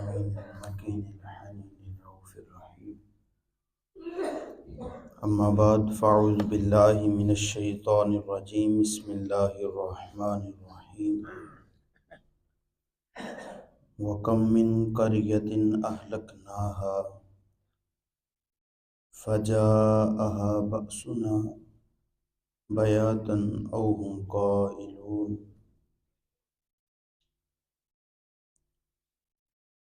الأمين المكين الحنين الرؤوف الرحيم. أما بعد فأعوذ بالله من الشيطان الرجيم. بسم الله الرحمن الرحيم. وكم من قرية أهلكناها فجاءها بأسنا بياتا أو هم قائلون.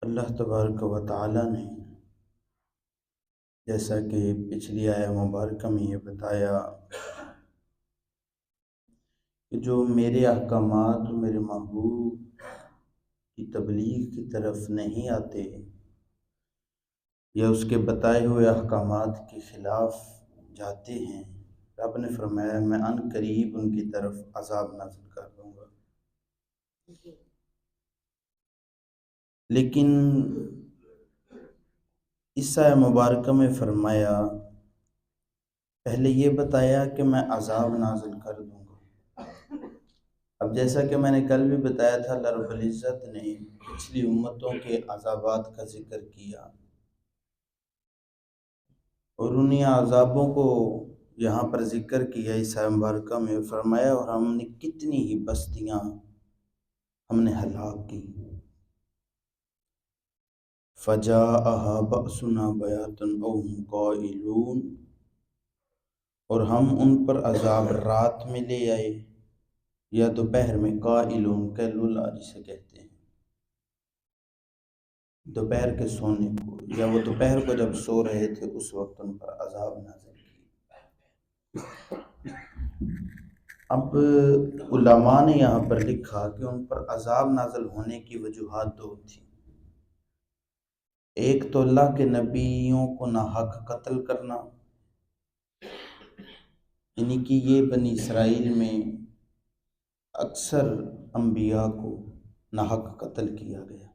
اللہ تبارک و تعالیٰ نے جیسا کہ پچھلی آیہ مبارکہ میں یہ بتایا کہ جو میرے احکامات میرے محبوب کی تبلیغ کی طرف نہیں آتے یا اس کے بتائے ہوئے احکامات کے خلاف جاتے ہیں، رب نے فرمایا میں عن قریب ان کی طرف عذاب نازل کر دوں گا۔ لیکن اس آیہ مبارکہ میں فرمایا، پہلے یہ بتایا کہ میں عذاب نازل کر دوں گا۔ اب جیسا کہ میں نے کل بھی بتایا تھا، اللہ رب العزت نے پچھلی امتوں کے عذابات کا ذکر کیا اور انہی عذابوں کو یہاں پر ذکر کیا اس آیہ مبارکہ میں، فرمایا اور ہم نے کتنی ہی بستیاں ہم نے ہلاک کی۔ فَجَاءَهَا بَأْسُنَا بَيَاتًا أَوْ هُمْ قَائِلُونَ، اور ہم ان پر عذاب رات میں لے آئے یا دوپہر میں، قائلون قیلولہ جسے کہتے ہیں دوپہر کے سونے کو، یا وہ دوپہر کو جب سو رہے تھے اس وقت ان پر عذاب نازل کی۔ اب علماء نے یہاں پر لکھا کہ ان پر عذاب نازل ہونے کی وجوہات دو تھیں۔ ایک تو اللہ کے نبیوں کو ناحق قتل کرنا، یعنی کہ یہ بنی اسرائیل میں اکثر انبیاء کو ناحق قتل کیا گیا۔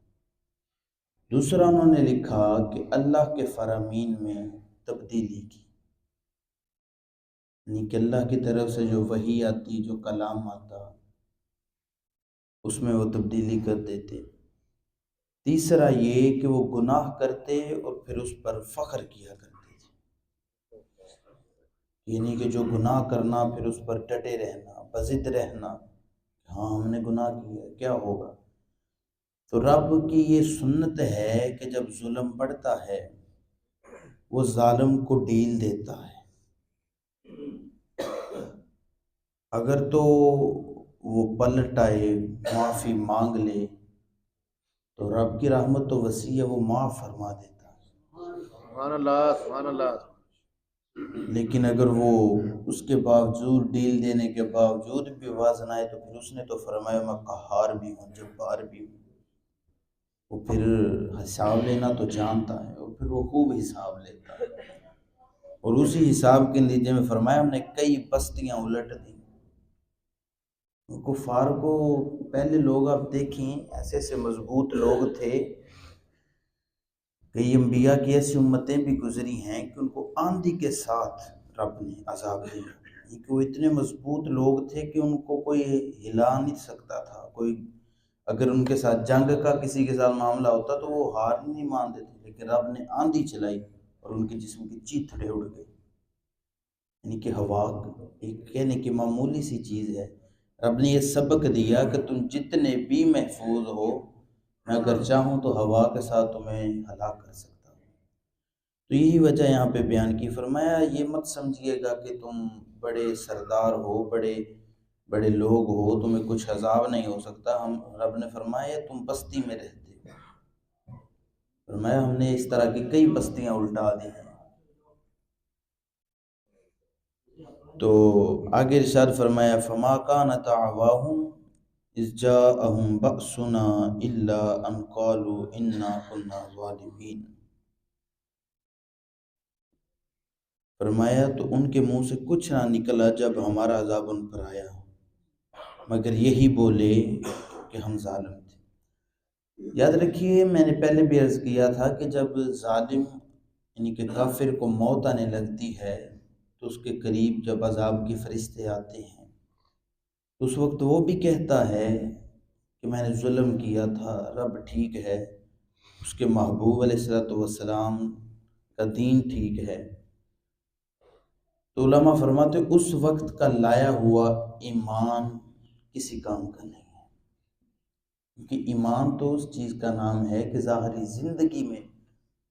دوسرا انہوں نے لکھا کہ اللہ کے فرامین میں تبدیلی کی، یعنی کہ اللہ کی طرف سے جو وحی آتی، جو کلام آتا، اس میں وہ تبدیلی کر دیتے۔ تیسرا یہ کہ وہ گناہ کرتے اور پھر اس پر فخر کیا کرتے تھے، یعنی کہ جو گناہ کرنا پھر اس پر ڈٹے رہنا، بضد رہنا، ہاں ہم نے گناہ کیا کیا ہوگا۔ تو رب کی یہ سنت ہے کہ جب ظلم بڑھتا ہے وہ ظالم کو ڈھیل دیتا ہے، اگر تو وہ پلٹ آئے معافی مانگ لے تو رب کی رحمت تو وسیع ہے، وہ معاف فرما دیتا ہے۔ سبحان اللہ، سبحان اللہ۔ لیکن اگر وہ اس کے باوجود ڈیل دینے کے باوجود بھی باز نہ آئے تو پھر اس نے تو فرمایا میں قہار بھی ہوں، جبار بھی ہوں۔ وہ پھر حساب لینا تو جانتا ہے، اور پھر وہ خوب حساب لیتا ہے، اور اسی حساب کے نتیجے میں فرمایا ہم نے کئی بستیاں الٹ دیں۔ کفار کو پہلے لوگ آپ دیکھیں ایسے ایسے مضبوط لوگ تھے، کئی انبیاء کی ایسی امتیں بھی گزری ہیں کہ ان کو آندھی کے ساتھ رب نے عذاب دیا، کہ وہ اتنے مضبوط لوگ تھے کہ ان کو کوئی ہلا نہیں سکتا تھا، کوئی اگر ان کے ساتھ جنگ کا کسی کے ساتھ معاملہ ہوتا تو وہ ہار نہیں مانتے تھے، لیکن رب نے آندھی چلائی اور ان کے جسم کی چیتھڑے اڑ گئے، یعنی کہ ہوا ایک کہنے کی معمولی سی چیز ہے۔ رب نے یہ سبق دیا کہ تم جتنے بھی محفوظ ہو، میں اگر چاہوں تو ہوا کے ساتھ تمہیں ہلاک کر سکتا ہوں۔ تو یہی وجہ یہاں پہ بیان کی، فرمایا یہ مت سمجھیے گا کہ تم بڑے سردار ہو، بڑے لوگ ہو، تمہیں کچھ عذاب نہیں ہو سکتا۔ رب نے فرمایا تم بستی میں رہتے ہو، فرمایا ہم نے اس طرح کی کئی بستیاں الٹا دی ہیں۔ تو آگے ارشاد فرمایا فما کان دعواہم اذ جاءہم بأسنا الا ان قالوا انا کنا ظالمین۔ فرمایا تو ان کے منہ سے کچھ نہ نکلا جب ہمارا عذاب ان پر آیا مگر یہی بولے کہ ہم ظالم تھے۔ یاد رکھیے میں نے پہلے بھی عرض کیا تھا کہ جب ظالم یعنی کہ کافر کو موت آنے لگتی ہے تو اس کے قریب جب عذاب کے فرشتے آتے ہیں تو اس وقت وہ بھی کہتا ہے کہ میں نے ظلم کیا تھا، رب ٹھیک ہے اس کے محبوب علیہ الصلوۃ والسلام کا دین ٹھیک ہے، تو علماء فرماتے اس وقت کا لایا ہوا ایمان کسی کام کا نہیں ہے، کیونکہ ایمان تو اس چیز کا نام ہے کہ ظاہری زندگی میں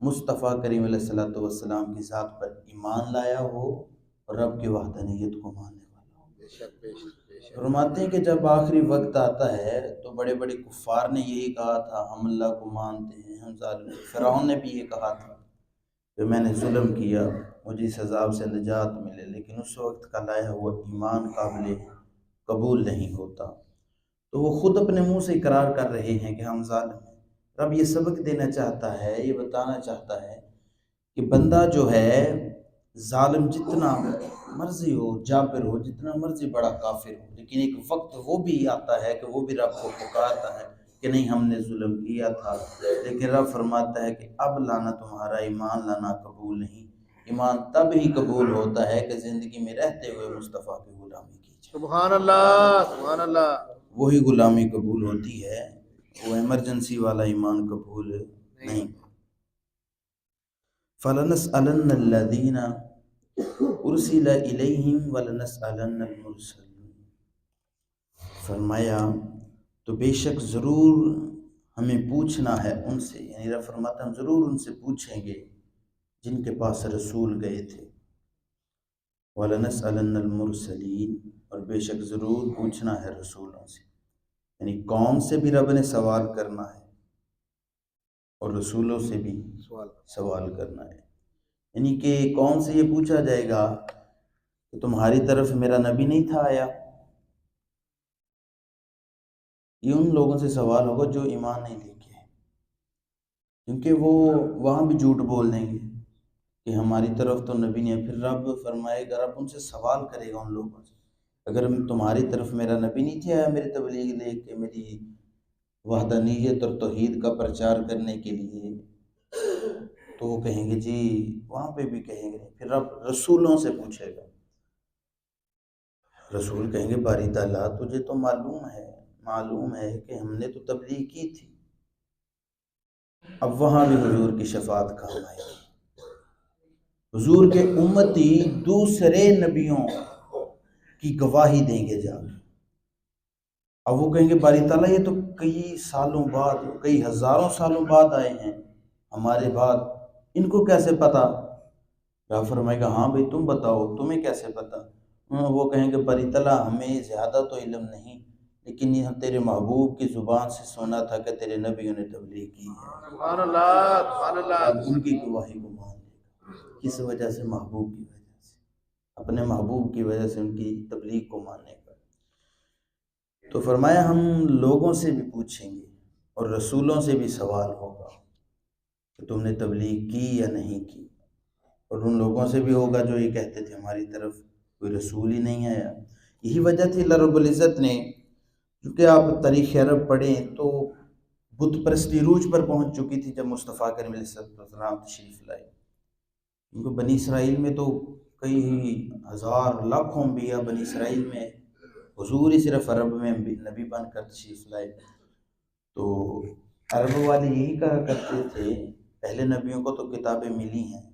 مصطفیٰ کریم علیہ الصلوۃ والسلام کی ذات پر ایمان لایا ہو اور رب کی وحدانیت کو ماننے والا ہو۔ بے شک بے شک بے شک۔ فرماتے ہیں کہ جب آخری وقت آتا ہے تو بڑے بڑے کفار نے یہی کہا تھا ہم اللہ کو مانتے ہیں، ہم ظالم ہیں۔ فرعون نے بھی یہ کہا تھا کہ میں نے ظلم کیا، مجھے اس عذاب سے نجات ملے، لیکن اس وقت کا لایا ہوا ایمان قابل قبول نہیں ہوتا، تو وہ خود اپنے منہ سے اقرار کر رہے ہیں کہ ہم ظالم ہیں۔ رب یہ سبق دینا چاہتا ہے، یہ بتانا چاہتا ہے کہ بندہ جو ہے ظالم جتنا مرضی ہو، جابر ہو، جتنا مرضی بڑا کافر ہو، لیکن ایک وقت وہ بھی آتا ہے کہ وہ بھی رب کو پکارتا ہے کہ نہیں ہم نے ظلم کیا تھا، لیکن رب فرماتا ہے کہ اب لانا تمہارا ایمان لانا قبول نہیں۔ ایمان تب ہی قبول ہوتا ہے کہ زندگی میں رہتے ہوئے مصطفیٰ کی غلامی کی جائے، سبحان اللہ سبحان اللہ۔ وہی غلامی قبول ہوتی ہے، وہ ایمرجنسی والا ایمان قبول نہیں۔ فَلَنَسْأَلَنَّ الَّذِينَ أُرْسِلَ إِلَيْهِمْ وَلَنَسْأَلَنَّ الْمُرْسَلِينَ، فرمایا تو بے شک ضرور ہمیں پوچھنا ہے ان سے، یعنی رب فرماتا ہم ضرور ان سے پوچھیں گے جن کے پاس رسول گئے تھے، وَلَنَسْأَلَنَّ الْمُرْسَلِينَ، اور بے شک ضرور پوچھنا ہے رسولوں سے، یعنی قوم سے بھی رب نے سوال کرنا ہے اور رسولوں سے بھی سوال کرنا ہے، یعنی کہ قوم سے یہ پوچھا جائے گا کہ تمہاری طرف میرا نبی نہیں تھا آیا، یہ ان لوگوں سے سوال ہوگا جو ایمان نہیں لے کے ہیں، کیونکہ وہ وہاں بھی جھوٹ بول دیں گے کہ ہماری طرف تو نبی نہیں ہے۔ پھر رب فرمائے گا، رب ان سے سوال کرے گا ان لوگوں سے، اگر تمہاری طرف میرا نبی نہیں تھا آیا میری تبلیغ لے کے، میری وحدانیت اور توحید کا پرچار کرنے کے لیے، تو وہ کہیں گے جی، وہاں پہ بھی کہیں گے، پھر رب رسولوں سے پوچھے گا، رسول کہیں گے باری تعالیٰ تجھے تو معلوم ہے کہ ہم نے تو تبلیغ کی تھی۔ اب وہاں بھی حضور کی شفاعت کام آئے گی، حضور کے امتی دوسرے نبیوں کی گواہی دیں گے جا کے، اب وہ کہیں گے باری تعالیٰ یہ تو کئی سالوں بعد، کئی ہزاروں سالوں بعد آئے ہیں ہمارے بعد، ان کو کیسے پتا؟ رب فرمائے گا ہاں بھئی تم بتاؤ تمہیں کیسے پتا؟ وہ کہیں گے باری تعالیٰ ہمیں زیادہ تو علم نہیں، لیکن یہ ہم تیرے محبوب کی زبان سے سنا تھا کہ تیرے نبیوں نے تبلیغ کی ہے، سبحان اللہ سبحان اللہ۔ اب ان کی گواہی کو مان لے گا، کس وجہ سے؟ محبوب کی وجہ سے، اپنے محبوب کی وجہ سے ان کی تبلیغ کو ماننے کا۔ تو فرمایا ہم لوگوں سے بھی پوچھیں گے اور رسولوں سے بھی سوال ہوگا کہ تم نے تبلیغ کی یا نہیں کی، اور ان لوگوں سے بھی ہوگا جو یہ کہتے تھے ہماری طرف کوئی رسول ہی نہیں آیا۔ یہی وجہ تھی اللہ رب العزت نے، کیونکہ آپ تاریخ عرب پڑھیں تو بت پرستی عروج پر پہنچ چکی تھی جب مصطفیٰ کریم علیہ السلام تشریف لائے، کیونکہ بنی اسرائیل میں تو کئی ہزار لاکھوں انبیاء بنی اسرائیل میں، حضور ہی صرف عرب میں نبی بن کر تشریف لائے، تو عرب والے یہی کہا کرتے تھے پہلے نبیوں کو تو کتابیں ملی ہیں،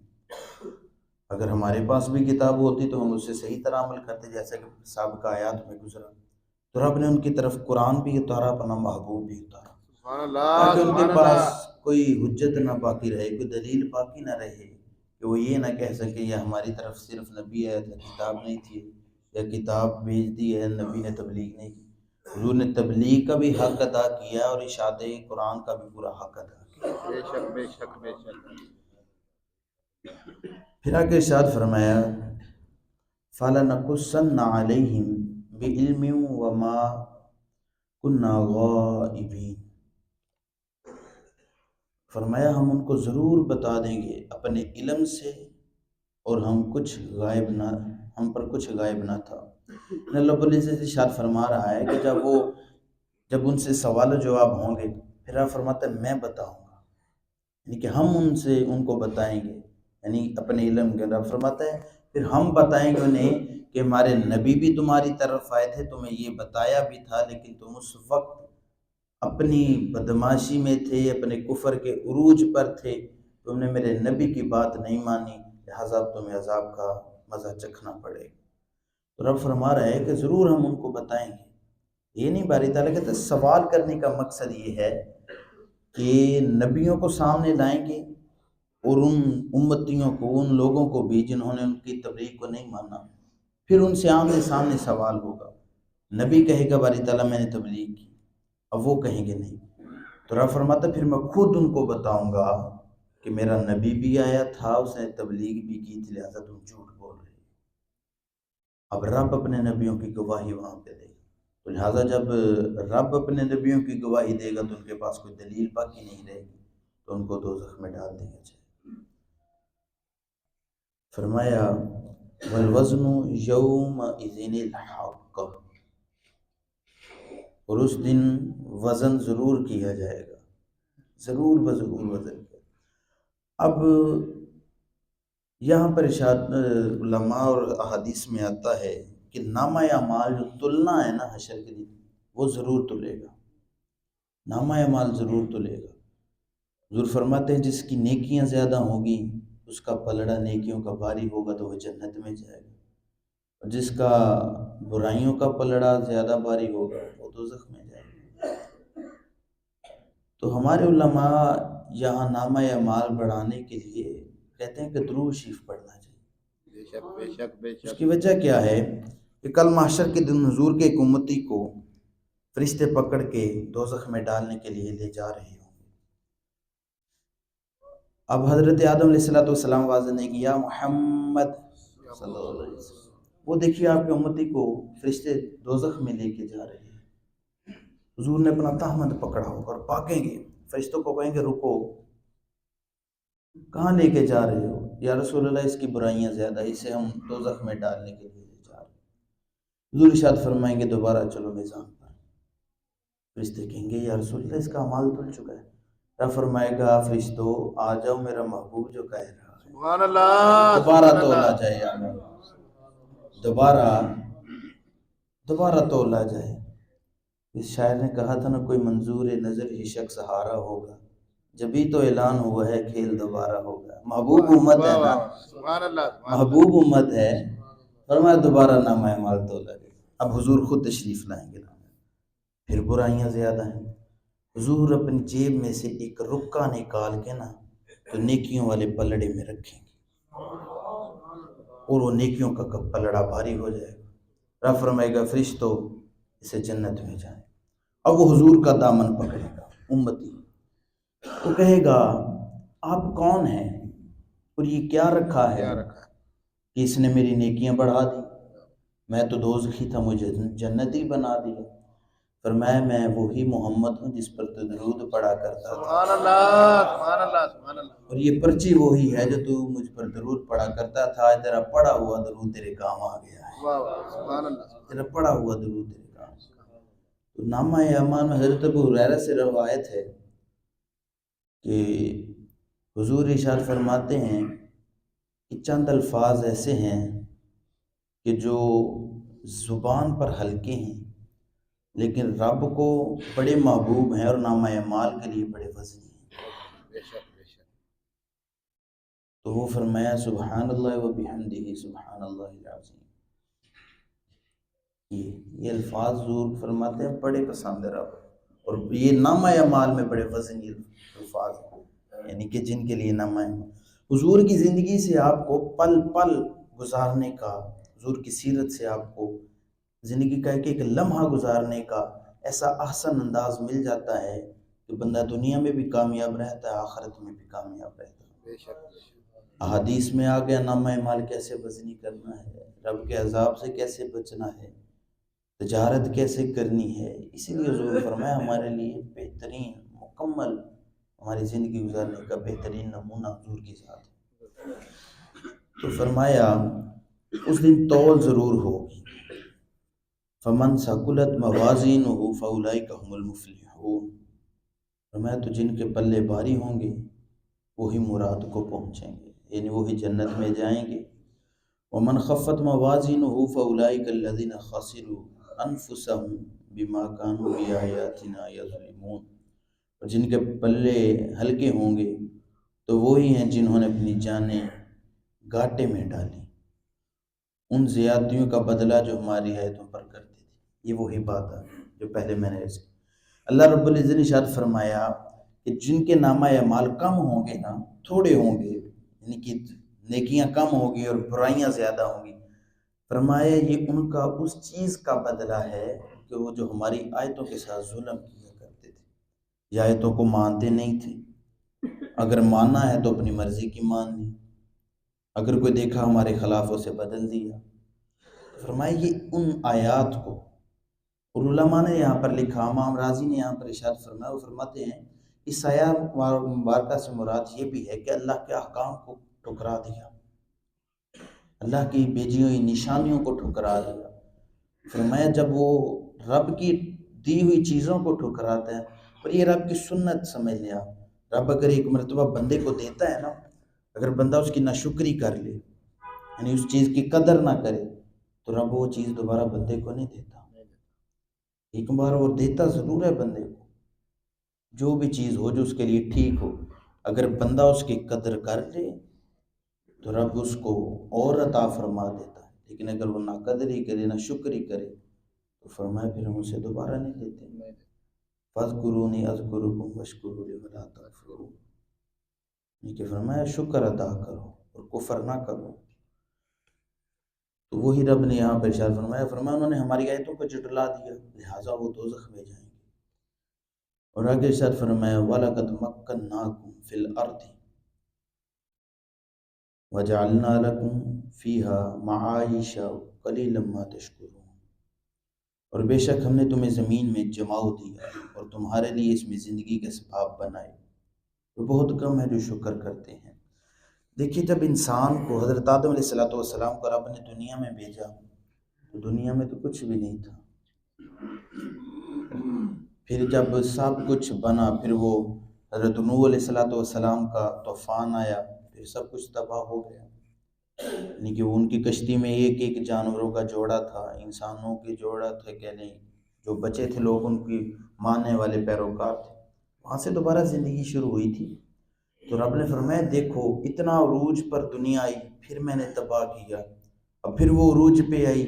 اگر ہمارے پاس بھی کتاب ہوتی تو ہم اس سے صحیح طرح عمل کرتے، جیسا کہ سابقہ آیات میں گزرا، تو رب نے ان کی طرف قرآن بھی اتارا، اپنا محبوب بھی اتارا، سبحان اللہ تاکہ ان کے سبحان پاس اللہ۔ کوئی حجت نہ باقی رہے، کوئی دلیل باقی نہ رہے کہ وہ یہ نہ کہہ سکے یا ہماری طرف صرف نبی ہے یا کتاب نہیں تھی، یا کتاب بھیج دی ہے نبی نے تبلیغ نہیں کی۔ حضور نے تبلیغ کا بھی حق ادا کیا اور اشاعت قرآن کا بھی پورا حق ادا کیا۔ بے شک بے شک بے شک۔ پھر آگے ارشاد فرمایا فَلَنَقُصَّنَّ عَلَيْهِمْ بِعِلْمٍ وَمَا كُنَّا غَائِبِينَ، فرمایا ہم ان کو ضرور بتا دیں گے اپنے علم سے، اور ہم پر کچھ غائب نہ تھا۔ اللہ رب العزت ارشاد فرما رہا ہے کہ جب ان سے سوال و جواب ہوں گے، پھر آپ فرماتا ہے میں بتاؤں گا، یعنی کہ ہم ان کو بتائیں گے، یعنی اپنے علم کے رب فرماتا ہے پھر ہم بتائیں گے انہیں کہ ہمارے نبی بھی تمہاری طرف آئے تھے، تمہیں یہ بتایا بھی تھا، لیکن تم اس وقت اپنی بدماشی میں تھے، اپنے کفر کے عروج پر تھے، تم نے میرے نبی کی بات نہیں مانی، لہٰذا تمہیں عذاب کا مزہ چکھنا پڑے گا۔ تو رب فرما رہا ہے کہ ضرور ہم ان کو بتائیں گے۔ یہ نہیں، باری تعالیٰ کہتے ہیں سوال کرنے کا مقصد یہ ہے کہ نبیوں کو سامنے لائیں گے اور ان امتیوں کو، ان لوگوں کو بھی جنہوں نے ان کی تبلیغ کو نہیں مانا، پھر ان سے آمنے سامنے سوال ہوگا۔ نبی کہے گا باری تعالیٰ میں نے تبلیغ کی، اب وہ کہیں گے نہیں، تو رب فرماتا پھر میں خود ان کو بتاؤں گا کہ میرا نبی بھی آیا تھا، اس نے تبلیغ بھی کی تھی، لہٰذا تم جھوٹ بول رہے ہو۔ اب رب اپنے نبیوں کی گواہی وہاں پہ دے گا، تو لہٰذا جب رب اپنے نبیوں کی گواہی دے گا تو ان کے پاس کوئی دلیل باقی نہیں رہے گی، تو ان کو دوزخ میں ڈال دیا جائے۔ فرمایا والوزن یومئذ الحق، اور اس دن وزن ضرور کیا جائے گا، ضرور بضرور وزن کیا۔ اب یہاں پر ارشاد علماء اور احادیث میں آتا ہے کہ نامہ اعمال جو تلنا ہے نا حشر کے دن، وہ ضرور تلے گا، نامہ اعمال ضرور تلے گا۔ حضور فرماتے ہیں جس کی نیکیاں زیادہ ہوں گی اس کا پلڑا نیکیوں کا بھاری ہوگا تو وہ جنت میں جائے گا، اور جس کا برائیوں کا پلڑا زیادہ بھاری ہوگا وہ دوزخ میں جائے گا۔ تو ہمارے علماء یہاں نامہ اعمال بڑھانے کے لیے کہتے ہیں کہ درود شریف پڑھنا چاہیے۔ بے شک بے شک بے اس شک۔ کی وجہ کیا ہے کہ کل محشر کے دن حضور کے ایک امتی کو فرشتے پکڑ کے دوزخ میں ڈالنے کے لیے لے جا رہے ہوں گے۔ اب حضرت آدم علیہ السلام آواز نے کیا محمد صلی اللہ علیہ وسلم، وہ دیکھیے آپ کے امتی کو فرشتے دوزخ میں لے کے جا رہے ہیں، حضور نے اپنا تہمد پکڑا ہوگا اور بھاگیں گے، فرشتوں کو کہیں گے رکو، کہاں لے کے جا رہے ہو؟ یا رسول اللہ اس کی برائیاں زیادہ، اسے ہم دوزخ میں ڈالنے کے لیے لے جا رہے ہیں۔ حضور ارشاد فرمائیں گے دوبارہ چلو میزان پر، فرشتے کہیں گے یا رسول اللہ اس کا اعمال تل چکا ہے، رب فرمائے گا فرشتو آ جاؤ، میرا محبوب جو کہہ رہا ہے سبحان اللہ دوبارہ سبحان تولا اللہ۔ جائے، دوبارہ تولا جائے۔ اس شاعر نے کہا تھا نا کوئی منظور نظر ہی شخص ہارا ہوگا، جبھی تو اعلان ہوا ہے کھیل دوبارہ ہوگا۔ محبوب امت ہے نا، سبحان اللہ سبحان اللہ۔ محبوب امت ہے، فرمایا دوبارہ نامہ اعمال تولا جائے۔ اب حضور خود تشریف لائیں گے، پھر برائیاں زیادہ ہیں، حضور اپنی جیب میں سے ایک رکا نکال کے نا تو نیکیوں والے پلڑے میں رکھیں گے، اور وہ نیکیوں کا پلڑا بھاری ہو جائے گا۔ رب فرمائے گا فرشتو اسے جنت میں جائیں۔ اب وہ حضور کا دامن پکڑے گا، امتی وہ کہے گا آپ کون ہیں اور یہ کیا رکھا ہے کہ اس نے میری نیکیاں بڑھا دی، میں تو دوزخی تھا مجھے جنتی بنا دیا۔ فرمایا میں وہی محمد ہوں جس پر تو درود پڑا کرتا تھا، سبحان اللہ سبحان اللہ سبحان اللہ۔ اور یہ پرچی وہی ہے جو تو مجھ پر درود پڑا کرتا تھا، تیرا پڑا ہوا درود تیرے کام آ گیا ہے، واہ واہ سبحان اللہ۔ تیرا پڑا ہوا درود تیرے کام آ گیا۔ تو نامہ اعمال میں حضرت ابو ہریرہ سے روایت ہے کہ حضور ارشاد فرماتے ہیں کہ چند الفاظ ایسے ہیں کہ جو زبان پر ہلکے ہیں لیکن رب کو بڑے محبوب ہیں اور نامہ اعمال کے لیے بڑے وزنی ہیں۔ بے شک بے شک۔ تو وہ فرمایا سبحان اللہ و بحمدہ سبحان اللہ العظیم، یہ الفاظ حضور فرماتے ہیں بڑے پسند ہے رب، اور یہ نامہ اعمال میں بڑے وزنی الفاظ ہیں، یعنی کہ جن کے لیے نامہ اعمال حضور کی زندگی سے آپ کو پل پل گزارنے کا، حضور کی سیرت سے آپ کو زندگی کا ایک لمحہ گزارنے کا ایسا احسن انداز مل جاتا ہے کہ بندہ دنیا میں بھی کامیاب رہتا ہے، آخرت میں بھی کامیاب رہتا ہے۔ بے شک بے شک۔ احادیث میں آ گیا نامہ اعمال کیسے وزنی کرنا ہے، رب کے عذاب سے کیسے بچنا ہے، تجارت کیسے کرنی ہے۔ اسی لیے حضور فرمایا ہمارے لیے بہترین مکمل ہماری زندگی گزارنے کا بہترین نمونہ حضور کی ذات ہے۔ تو فرمایا اس دن تول ضرور ہوگی، فمن ثقلت موازینہ فاولئک هم المفلحون، فرمایا تو جن کے پلے بھاری ہوں گے وہی مراد کو پہنچیں گے، یعنی وہی جنت میں جائیں گے۔ ومن خفت موازینہ فاولئک الذین خسروا انفسهم بما كانوا بآياتنا یظلمون، اور جن کے پلے ہلکے ہوں گے تو وہی ہیں جنہوں نے اپنی جانیں گاٹے میں ڈالی ان زیادتیوں کا بدلہ جو ہماری آیتوں پر کرتے تھے۔ یہ وہی بات ہے جو پہلے میں نے عرض کی۔ اللہ رب العزت نے ارشاد فرمایا کہ جن کے نامہ اعمال کم ہوں گے نا، تھوڑے ہوں گے، یعنی کہ نیکیاں کم ہوں گی اور برائیاں زیادہ ہوں گی، فرمایا یہ ان کا اس چیز کا بدلہ ہے کہ وہ جو ہماری آیتوں کے ساتھ ظلم کیا کرتے تھے، یہ آیتوں کو مانتے نہیں تھے، اگر ماننا ہے تو اپنی مرضی کی مان لی، اگر کوئی دیکھا ہمارے خلاف اسے بدل دیا۔ فرمایا یہ ان آیات کو، اور علماء نے یہاں پر لکھا، امام راضی نے یہاں پر ارشاد فرمایا، وہ فرماتے ہیں اس آیات مبارکہ سے مراد یہ بھی ہے کہ اللہ کے احکام کو ٹھکرا دیا، اللہ کی بھیجی ہوئی نشانیوں کو ٹھکرا دیا۔ فرمایا جب وہ رب کی دی ہوئی چیزوں کو ٹھکراتا ہے، اور یہ رب کی سنت سمجھ لیا، رب اگر ایک مرتبہ بندے کو دیتا ہے نا، اگر بندہ اس کی ناشکری کر لے، یعنی اس چیز کی قدر نہ کرے، تو رب وہ چیز دوبارہ بندے کو نہیں دیتا۔ ایک بار وہ دیتا ضرور ہے بندے کو، جو بھی چیز ہو جو اس کے لیے ٹھیک ہو، اگر بندہ اس کی قدر کر لے تو رب اس کو اور عطا فرما دیتا ہے، لیکن اگر وہ نہ قدری کرے، نہ شکری کرے، تو فرمایا پھر ہم اسے دوبارہ نہیں دیتے۔ فَاذْكُرُونِي أَذْكُرُكُمْ وَاشْكُرُوا لِي وَلَا تَكْفُرُونِ، یہ کہ فرمایا شکر ادا کرو اور کفر نہ کرو۔ تو وہی رب نے یہاں پر ارشاد فرمایا انہوں نے ہماری آیتوں کو جھٹلا دیا، لہٰذا وہ دوزخ میں جائیں گے۔ اور آگے ارشاد فرمایا وَلَقَدْ مَكَّنَّاكُمْ فِي الْأَرْضِ وَجَعَلْنَا لَكُمْ فِيهَا مَعَائِشَ قَلِيلًا مَا تَشْكُرُونَ، اور بے شک ہم نے تمہیں زمین میں جماؤ دیا اور تمہارے لیے اس میں زندگی کے اسباب بنائے، اور بہت کم ہے جو شکر کرتے ہیں۔ دیکھیے جب انسان کو، حضرت آدم علیہ السلام کو رب نے دنیا میں بھیجا تو دنیا میں تو کچھ بھی نہیں تھا، پھر جب سب کچھ بنا، پھر وہ حضرت نوح علیہ السلام کا طوفان آیا، پھر سب کچھ تباہ ہو گیا، یعنی کہ ان کی کشتی میں ایک ایک جانوروں کا جوڑا تھا، انسانوں کے جوڑا تھا کہ نہیں، جو بچے تھے لوگ ان کی ماننے والے پیروکار تھے، وہاں سے دوبارہ زندگی شروع ہوئی تھی۔ تو رب نے فرمایا دیکھو اتنا عروج پر دنیا آئی، پھر میں نے تباہ کیا، اب پھر وہ عروج پہ آئی،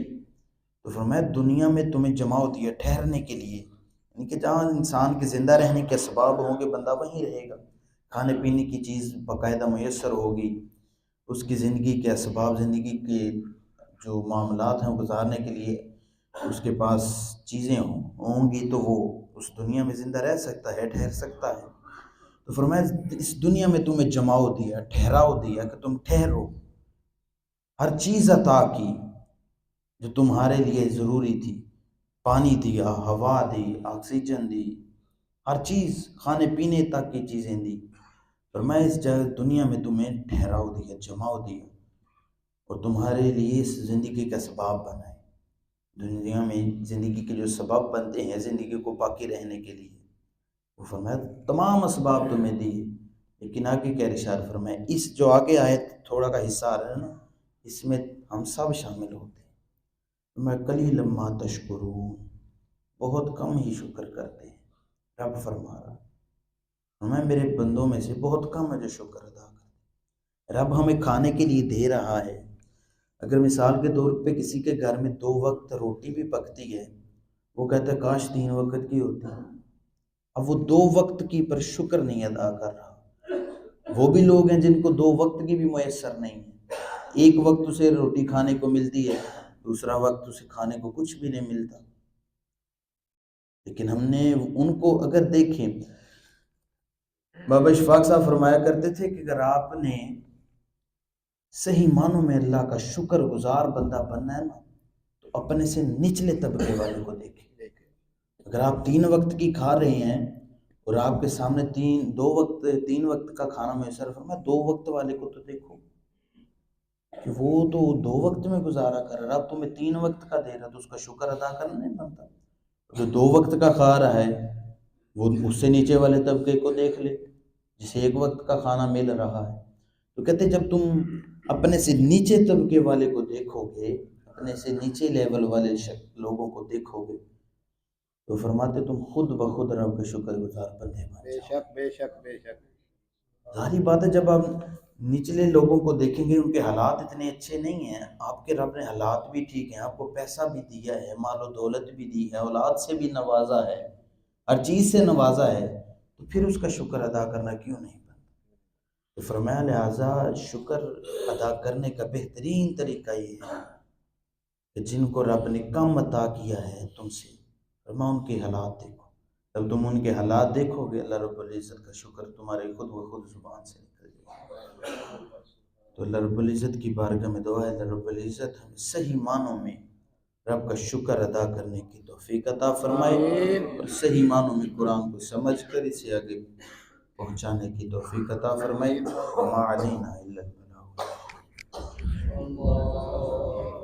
تو فرمایا دنیا میں تمہیں جماؤ دیا ٹھہرنے کے لیے، یعنی کہ جہاں انسان کے زندہ رہنے کے اسباب ہوں گے بندہ وہیں رہے گا، کھانے پینے کی چیز باقاعدہ میسر ہوگی، اس کی زندگی کے اسباب، زندگی کے جو معاملات ہیں گزارنے کے لیے اس کے پاس چیزیں ہوں گی، تو وہ اس دنیا میں زندہ رہ سکتا ہے، ٹھہر سکتا ہے۔ تو فرمایا اس دنیا میں تمہیں جماؤ دیا، ٹھہراؤ دیا کہ تم ٹھہرو، ہر چیز عطا کی جو تمہارے لیے ضروری تھی، پانی دیا، ہوا دی، آکسیجن دی، ہر چیز، کھانے پینے تک کی چیزیں دی۔ فرمایا اس دنیا میں تمہیں ٹھہراؤ دیا، جماؤ دیا، اور تمہارے لیے اس زندگی کا سبب بنائے۔ دنیا میں زندگی کے جو سبب بنتے ہیں زندگی کو باقی رہنے کے لیے، وہ فرمایا تمام اسباب تمہیں دی، لیکن آگے کیا ارشاد فرمایا، اس جو آگے آیت تھوڑا کا حصہ آ رہا ہے نا، اس میں ہم سب شامل ہوتے ہیں۔ فرمایا قلیلا ما تشکرون، بہت کم ہی شکر کرتے ہیں، رب فرما رہا فرمایا میرے بندوں میں سے بہت کم ہے جو شکر ادا کرتے ہیں۔ رب ہمیں کھانے کے لیے دے رہا ہے، اگر مثال کے طور پہ کسی کے گھر میں 2 وقت روٹی بھی پکتی ہے، وہ کہتا ہے کاش 3 وقت کی ہوتی ہے، اب وہ 2 وقت کی پر شکر نہیں ادا کر رہا۔ وہ بھی لوگ ہیں جن کو 2 وقت کی بھی میسر نہیں ہے، ایک وقت اسے روٹی کھانے کو ملتی ہے، دوسرا وقت اسے کھانے کو کچھ بھی نہیں ملتا، لیکن ہم نے ان کو اگر دیکھیں، بابا اشفاق صاحب فرمایا کرتے تھے کہ اگر آپ نے صحیح معنوں میں اللہ کا شکر گزار بندہ بننا ہے نا، تو اپنے سے نچلے طبقے والے کو دیکھیں۔ اگر آپ 3 وقت کی کھا رہے ہیں اور آپ کے سامنے 3 وقت کا کھانا میسر فرمایا، 2 وقت والے کو تو دیکھو کہ وہ تو 2 وقت میں گزارا کر رہا ہے، اب تمہیں 3 وقت کا دے رہا تو اس کا شکر ادا کرنا نہیں بنتا۔ جو 2 وقت کا کھا رہا ہے وہ اس سے نیچے والے طبقے کو دیکھ لے جسے 1 وقت کا کھانا مل رہا ہے۔ تو کہتے جب تم اپنے سے نیچے طبقے والے کو دیکھو گے، اپنے سے نیچے لیول والے لوگوں کو دیکھو گے، تو فرماتے تم خود بخود رب کے شکر گزار بندے بن بے جاؤ۔ شک بے شک بے شک ظاہری بات ہے جب آپ نچلے لوگوں کو دیکھیں گے ان کے حالات اتنے اچھے نہیں ہیں، آپ کے رب نے حالات بھی ٹھیک ہیں، آپ کو پیسہ بھی دیا ہے، مال و دولت بھی دی ہے، اولاد سے بھی نوازا ہے، ہر چیز سے نوازا ہے، تو پھر اس کا شکر ادا کرنا کیوں نہیں بنتا؟ تو فرمایا لہٰذا شکر ادا کرنے کا بہترین طریقہ یہ ہے کہ جن کو رب نے کم عطا کیا ہے تم سے، فرمایا ان کے حالات دیکھو، جب تم ان کے حالات دیکھو گے اللہ رب العزت کا شکر تمہارے خود بخود زبان سے نکل جائے گا۔ تو اللہ رب العزت کی بارگاہ میں دعا ہے اللہ رب العزت ہمیں صحیح معنوں میں رب کا شکر ادا کرنے کی توفیق عطا فرمائے اور صحیح معنوں میں قرآن کو سمجھ کر اسے آگے پہنچانے کی توفیق عطا فرمائے۔ وما علینا الا